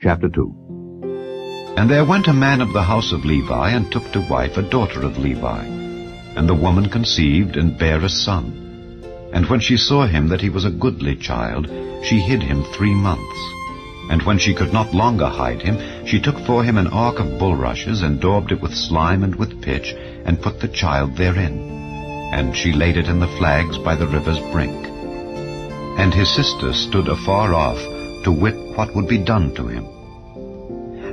Chapter 2. And there went a man of the house of Levi, and took to wife a daughter of Levi. And the woman conceived, and bare a son. And when she saw him that he was a goodly child, she hid him 3 months. And when she could not longer hide him, she took for him an ark of bulrushes, and daubed it with slime and with pitch, and put the child therein. And she laid it in the flags by the river's brink. And his sister stood afar off, to wit what would be done to him.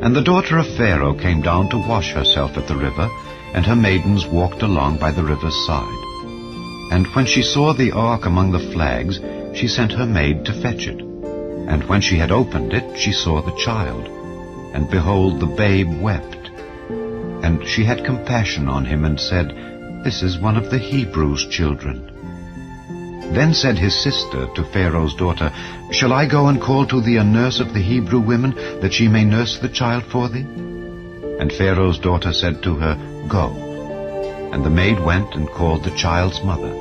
And the daughter of Pharaoh came down to wash herself at the river, and her maidens walked along by the river's side. And when she saw the ark among the flags, she sent her maid to fetch it. And when she had opened it, she saw the child. And behold, the babe wept. And she had compassion on him, and said, This is one of the Hebrews' children. Then said his sister to Pharaoh's daughter, Shall I go and call to thee a nurse of the Hebrew women, that she may nurse the child for thee? And Pharaoh's daughter said to her, Go. And the maid went and called the child's mother.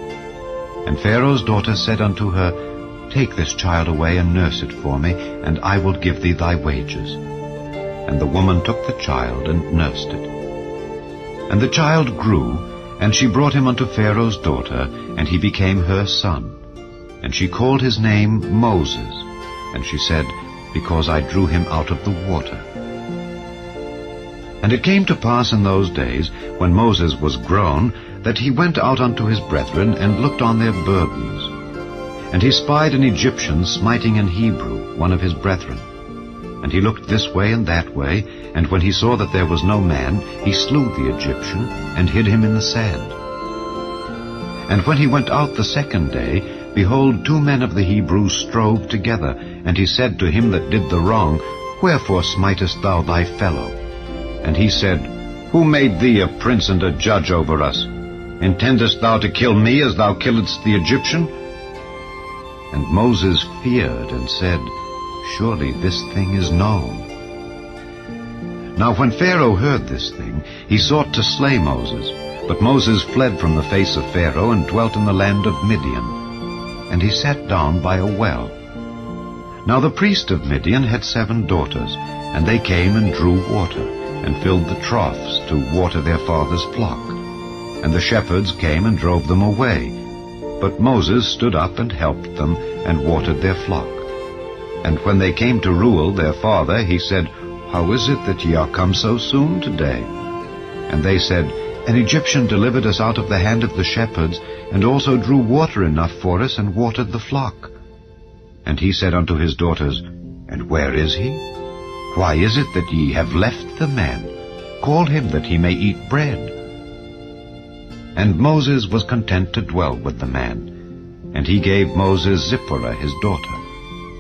And Pharaoh's daughter said unto her, Take this child away and nurse it for me, and I will give thee thy wages. And the woman took the child and nursed it. And the child grew, and she brought him unto Pharaoh's daughter, and he became her son. And she called his name Moses, and she said, Because I drew him out of the water. And it came to pass in those days, when Moses was grown, that he went out unto his brethren, and looked on their burdens. And he spied an Egyptian smiting an Hebrew, one of his brethren. And he looked this way and that way, and when he saw that there was no man, he slew the Egyptian, and hid him in the sand. And when he went out the second day, behold, 2 men of the Hebrews strove together. And he said to him that did the wrong, Wherefore smitest thou thy fellow? And he said, Who made thee a prince and a judge over us? Intendest thou to kill me as thou killedst the Egyptian? And Moses feared, and said, Surely this thing is known. Now when Pharaoh heard this thing, he sought to slay Moses. But Moses fled from the face of Pharaoh, and dwelt in the land of Midian. And he sat down by a well. Now the priest of Midian had 7 daughters, and they came and drew water, and filled the troughs to water their father's flock. And the shepherds came and drove them away. But Moses stood up and helped them, and watered their flock. And when they came to Reuel their father, he said, How is it that ye are come so soon today? And they said, An Egyptian delivered us out of the hand of the shepherds, and also drew water enough for us, and watered the flock. And he said unto his daughters, And where is he? Why is it that ye have left the man? Call him that he may eat bread. And Moses was content to dwell with the man. And he gave Moses Zipporah his daughter.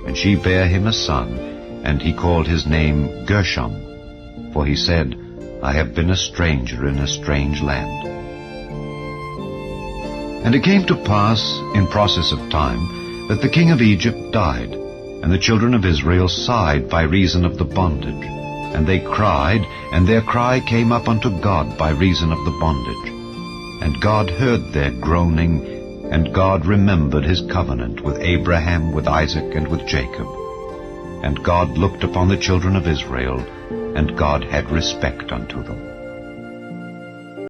And she bare him a son, and he called his name Gershom. For he said, I have been a stranger in a strange land. And it came to pass, in process of time, that the king of Egypt died, and the children of Israel sighed by reason of the bondage. And they cried, and their cry came up unto God by reason of the bondage. And God heard their groaning, and God remembered his covenant with Abraham, with Isaac, and with Jacob. And God looked upon the children of Israel, and God had respect unto them.